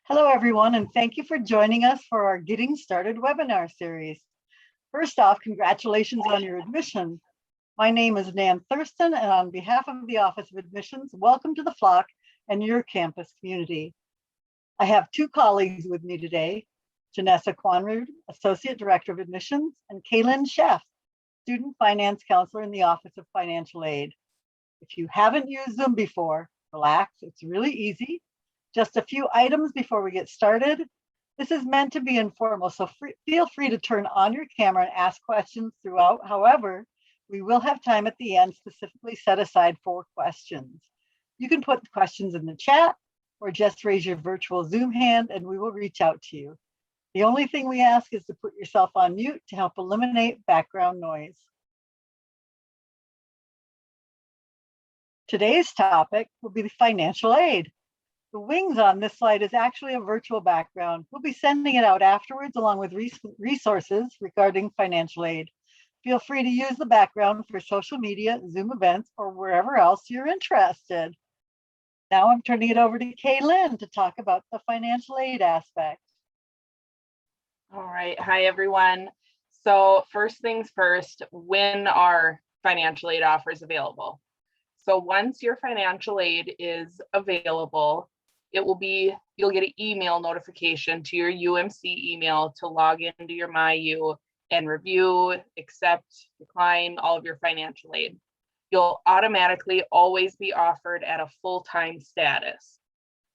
Hello, everyone, and thank you for joining us for our Getting Started webinar series. First off, congratulations on your admission. My name is Nan Thurston, and on behalf of the Office of Admissions, welcome to the flock and your campus community. I have two colleagues with me today, Janessa Quanrud, Associate Director of Admissions, and Kaylin Sheff, Student Finance Counselor in the Office of Financial Aid. If you haven't used Zoom before, relax, it's really easy. Just a few items before we get started. This is meant to be informal, so feel free to turn on your camera and ask questions throughout. However, we will have time at the end specifically set aside for questions. You can put questions in the chat or just raise your virtual Zoom hand and we will reach out to you. The only thing we ask is to put yourself on mute to help eliminate background noise. Today's topic will be the financial aid. The wings on this slide is actually a virtual background. We'll be sending it out afterwards along with resources regarding financial aid. Feel free to use the background for social media, Zoom events, or wherever else you're interested. Now I'm turning it over to Kaylin to talk about the financial aid aspect. All right, hi everyone. So first things first, when are financial aid offers available? So once your financial aid is available, you'll get an email notification to your UMC email to log into your MyU and review, accept, decline all of your financial aid. You'll automatically always be offered at a full-time status.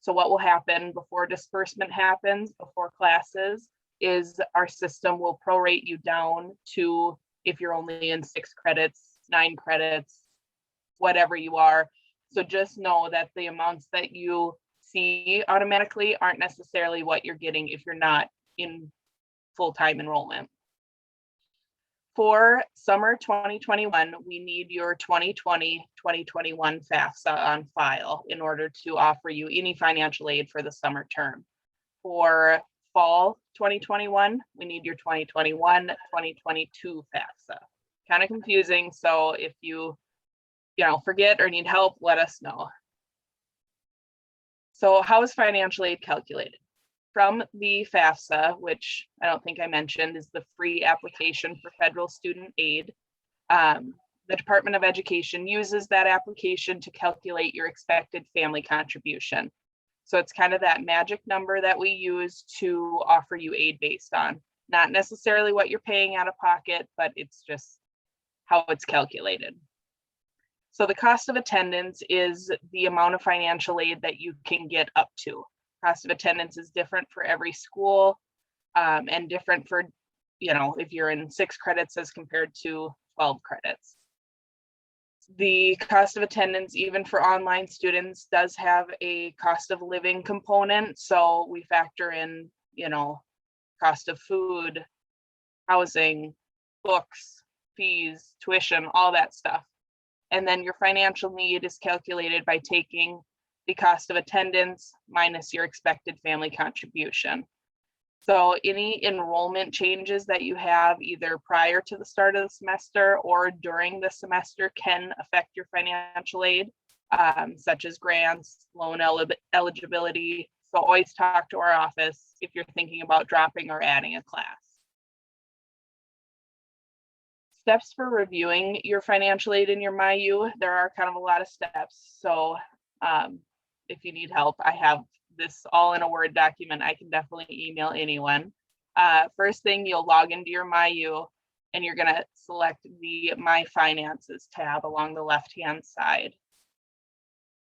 So what will happen before disbursement happens, before classes, is our system will prorate you down to if you're only in 6 credits, 9 credits, whatever you are. So just know that the amounts that you see automatically aren't necessarily what you're getting if you're not in full-time enrollment. For summer 2021, we need your 2020-2021 FAFSA on file in order to offer you any financial aid for the summer term. For fall 2021, we need your 2021-2022 FAFSA. Kind of confusing, so if you forget or need help, let us know. So how is financial aid calculated? From the FAFSA, which I don't think I mentioned, is the free application for federal student aid. The Department of Education uses that application to calculate your expected family contribution. So it's kind of that magic number that we use to offer you aid based on. Not necessarily what you're paying out of pocket, but it's just how it's calculated. So the cost of attendance is the amount of financial aid that you can get up to. Cost of attendance is different for every school and different for, if you're in 6 credits as compared to 12 credits. The cost of attendance, even for online students, does have a cost of living component. So we factor in, cost of food, housing, books, fees, tuition, all that stuff. And then your financial need is calculated by taking the cost of attendance minus your expected family contribution. So any enrollment changes that you have either prior to the start of the semester or during the semester can affect your financial aid, such as grants, loan eligibility. So always talk to our office if you're thinking about dropping or adding a class. Steps for reviewing your financial aid in your MyU, there are kind of a lot of steps. So if you need help, I have this all in a Word document. I can definitely email anyone. First thing, you'll log into your MyU and you're gonna select the My Finances tab along the left-hand side.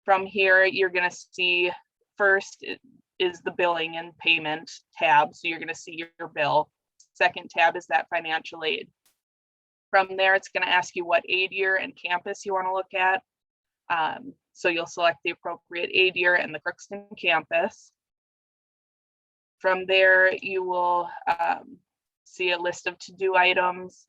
From here, you're gonna see first is the billing and payment tab. So you're gonna see your bill. Second tab is that financial aid. From there, it's going to ask you what aid year and campus you want to look at. So you'll select the appropriate aid year and the Crookston campus. From there, you will see a list of to-do items.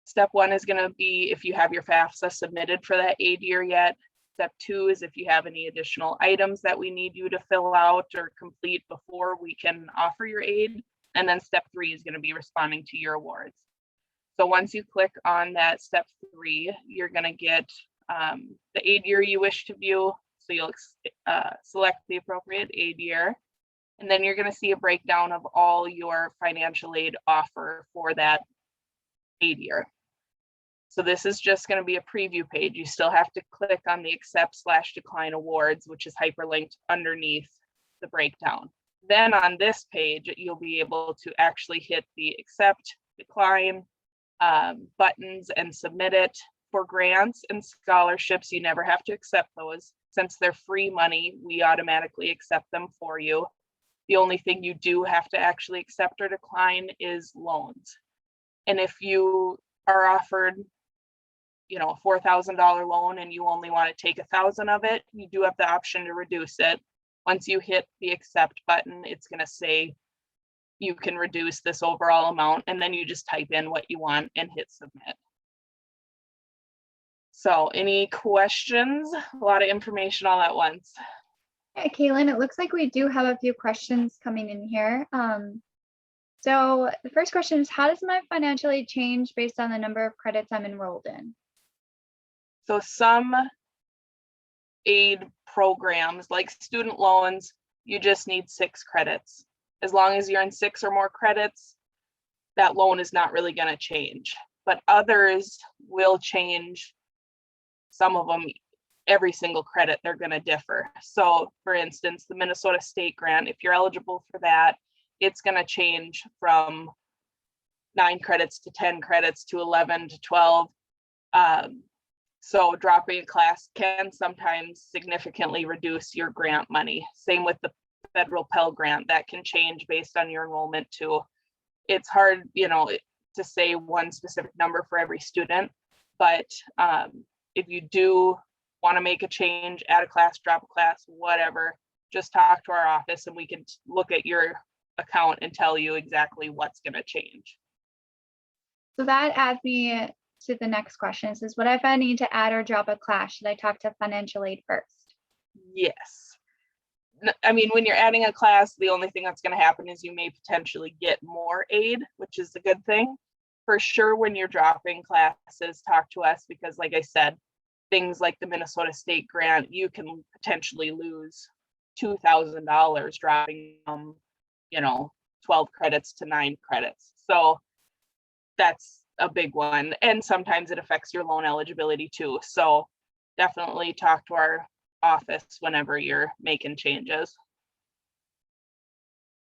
Step 1 is going to be if you have your FAFSA submitted for that aid year yet. Step 2 is if you have any additional items that we need you to fill out or complete before we can offer your aid. And then step 3 is going to be responding to your awards. So once you click on that step 3, you're going to get the aid year you wish to view. So you'll select the appropriate aid year. And then you're going to see a breakdown of all your financial aid offer for that aid year. So this is just going to be a preview page. You still have to click on the accept/decline awards, which is hyperlinked underneath the breakdown. Then on this page, you'll be able to actually hit the accept, decline buttons and submit it. For grants and scholarships, you never have to accept those. Since they're free money, we automatically accept them for you. The only thing you do have to actually accept or decline is loans. And if you are offered, a $4,000 loan and you only want to take 1,000 of it, you do have the option to reduce it. Once you hit the accept button, it's going to say you can reduce this overall amount, and then you just type in what you want and hit submit. So any questions? A lot of information all at once. Yeah, Kaylin, it looks like we do have a few questions coming in here. So the first question is, how does my financial aid change based on the number of credits I'm enrolled in? So some aid programs, like student loans, you just need 6 credits. As long as you're in 6 or more credits, that loan is not really going to change. But others will change. Some of them, every single credit, they're going to differ. So for instance, the Minnesota State grant, if you're eligible for that, it's going to change from 9 credits to 10 credits to 11 to 12. So dropping a class can sometimes significantly reduce your grant money. Same with the federal Pell Grant, that can change based on your enrollment too. It's hard, to say one specific number for every student, but if you do want to make a change, add a class, drop a class, whatever, just talk to our office and we can look at your account and tell you exactly what's going to change. So that adds me to the next question. It says, what if I need to add or drop a class? Should I talk to financial aid first? Yes. I mean, when you're adding a class, the only thing that's going to happen is you may potentially get more aid, which is a good thing. For sure, when you're dropping classes, talk to us, because like I said, things like the Minnesota State grant, you can potentially lose $2,000 dropping from, 12 credits to 9 credits. So that's a big one. And sometimes it affects your loan eligibility too. So definitely talk to our office whenever you're making changes.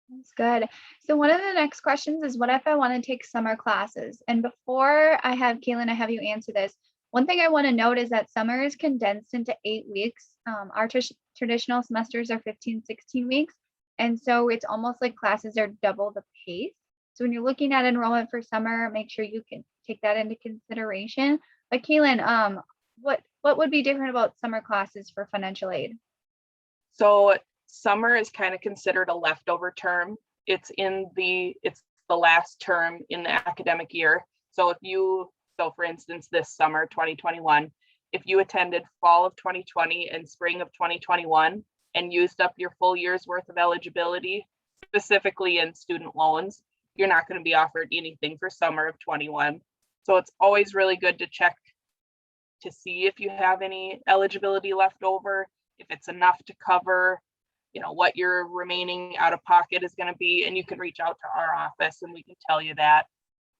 That's good. So one of the next questions is, what if I want to take summer classes? And before I have Kaylin, I have you answer this. One thing I want to note is that summer is condensed into 8 weeks. Our traditional semesters are 15, 16 weeks. And so it's almost like classes are double the pace. So when you're looking at enrollment for summer, make sure you can take that into consideration. But Kaylin, what would be different about summer classes for financial aid? So summer is kind of considered a leftover term. It's the last term in the academic year. So for instance, this summer 2021, if you attended fall of 2020 and spring of 2021 and used up your full year's worth of eligibility, specifically in student loans, you're not going to be offered anything for summer of 21. So it's always really good to check to see if you have any eligibility left over, if it's enough to cover, what your remaining out of pocket is going to be, and you can reach out to our office and we can tell you that.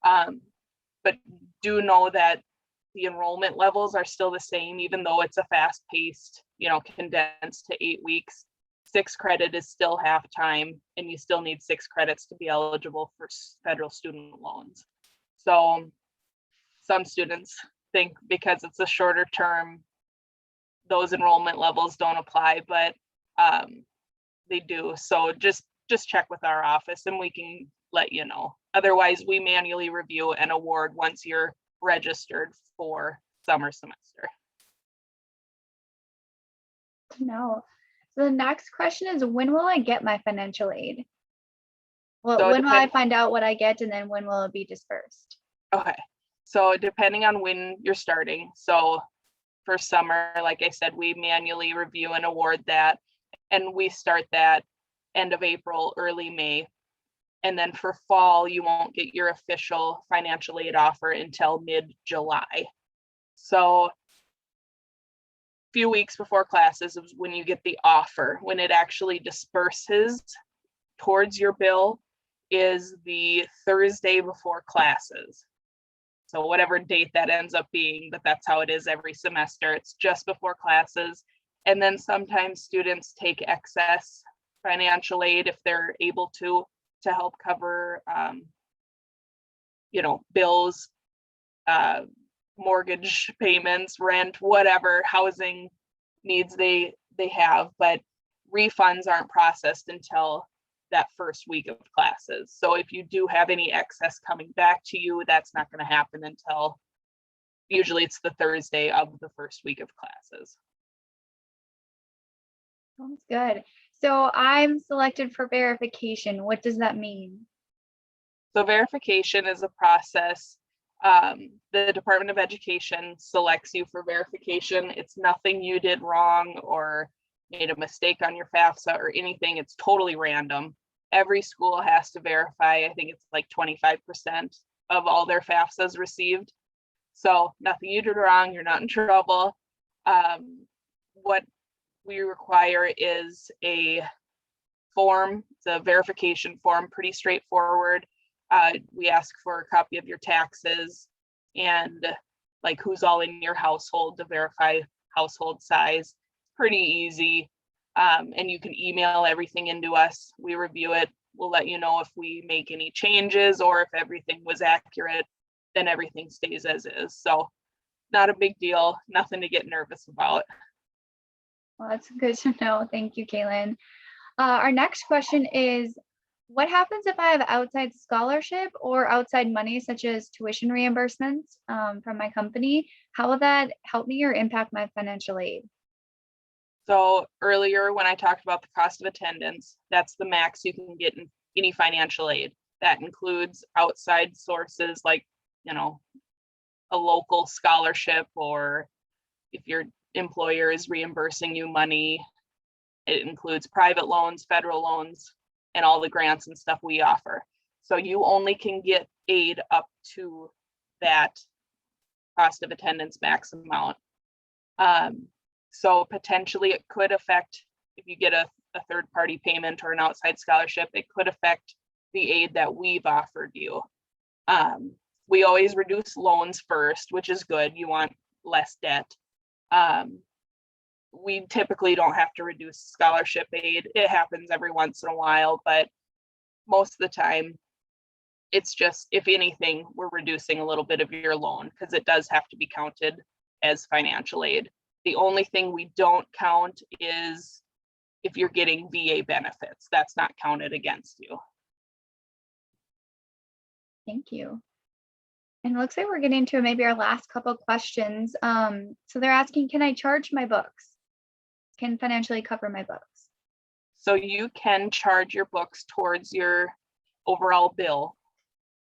But do know that the enrollment levels are still the same, even though it's a fast-paced, condensed to 8 weeks. 6 credit is still half time, and you still need 6 credits to be eligible for federal student loans. So some students think because it's a shorter term, those enrollment levels don't apply, but they do. So just check with our office and we can let you know. Otherwise, we manually review and award once you're registered for summer semester. No. So the next question is, when will I get my financial aid? Well, So when will I find out what I get, and then when will it be dispersed? Okay. So depending on when you're starting. So for summer, like I said, we manually review and award that. And we start that end of April, early May. And then for fall, you won't get your official financial aid offer until mid-July. So a few weeks before classes is when you get the offer. When it actually disperses, towards your bill is the Thursday before classes. So whatever date that ends up being, but that's how it is every semester. It's just before classes. And then sometimes students take excess financial aid if they're able to help cover, bills, mortgage payments, rent, whatever housing needs they have, but refunds aren't processed until that first week of classes. So if you do have any excess coming back to you, that's not going to happen until usually it's the Thursday of the first week of classes. Sounds good. So I'm selected for verification. What does that mean? So verification is a process. The Department of Education selects you for verification. It's nothing you did wrong or made a mistake on your FAFSA or anything. It's totally random. Every school has to verify. I think it's like 25% of all their FAFSAs received. So nothing you did wrong. You're not in trouble. What we require is a form. It's a verification form, pretty straightforward. We ask for a copy of your taxes and like who's all in your household to verify household size. Pretty easy. And you can email everything into us. We review it. We'll let you know if we make any changes or if everything was accurate, then everything stays as is. So not a big deal, nothing to get nervous about. Well, that's good to know. Thank you, Kaylin. Our next question is, what happens if I have outside scholarship or outside money, such as tuition reimbursements from my company? How will that help me or impact my financial aid? So earlier when I talked about the cost of attendance, that's the max you can get in any financial aid. That includes outside sources like, a local scholarship, or if your employer is reimbursing you money. It includes private loans, federal loans, and all the grants and stuff we offer. So you only can get aid up to that cost of attendance max amount. So potentially it could affect, if you get a third party payment or an outside scholarship, it could affect the aid that we've offered you. We always reduce loans first, which is good. You want less debt. We typically don't have to reduce scholarship aid. It happens every once in a while, but most of the time, it's just, if anything, we're reducing a little bit of your loan because it does have to be counted as financial aid. The only thing we don't count is if you're getting VA benefits. That's not counted against you. Thank you. And it looks like we're getting to maybe our last couple of questions. So they're asking, can I charge my books? Can financially cover my books? So you can charge your books towards your overall bill,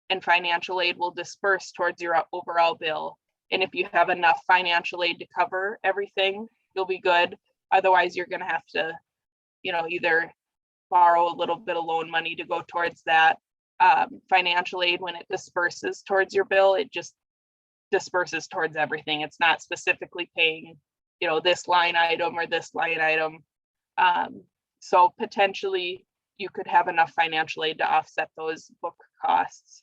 and financial aid will disperse towards your overall bill. And if you have enough financial aid to cover everything, you'll be good. Otherwise, you're going to have to, either borrow a little bit of loan money to go towards that. Financial aid, when it disperses towards your bill, it just disperses towards everything. It's not specifically paying, this line item or this line item. So potentially you could have enough financial aid to offset those book costs.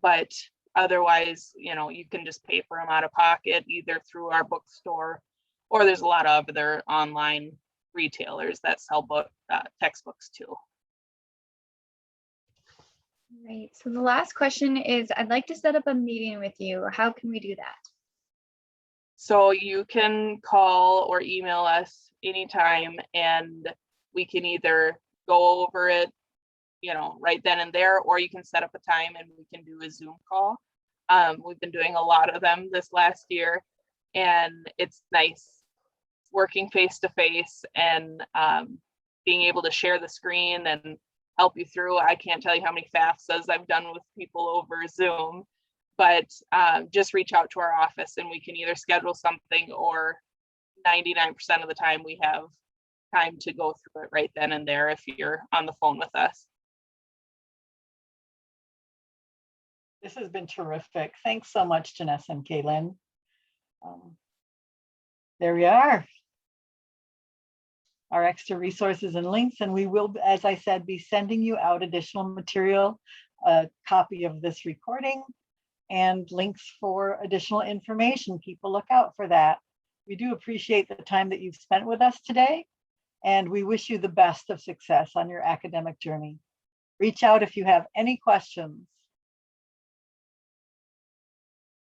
But otherwise, you can just pay for them out of pocket, either through our bookstore, or there's a lot of other online retailers that sell textbooks too. Right. So the last question is, I'd like to set up a meeting with you. How can we do that? So you can call or email us anytime, and we can either go over it, right then and there, or you can set up a time and we can do a Zoom call. We've been doing a lot of them this last year, and it's nice working face to face and being able to share the screen and help you through. I can't tell you how many FAFSAs I've done with people over Zoom, but just reach out to our office and we can either schedule something, or 99% of the time we have time to go through it right then and there if you're on the phone with us. This has been terrific. Thanks so much, Janessa and Kaylin. There we are. our extra resources and links, and we will, as I said, be sending you out additional material, a copy of this recording, and links for additional information. People look out for that. We do appreciate the time that you've spent with us today, and we wish you the best of success on your academic journey. Reach out if you have any questions.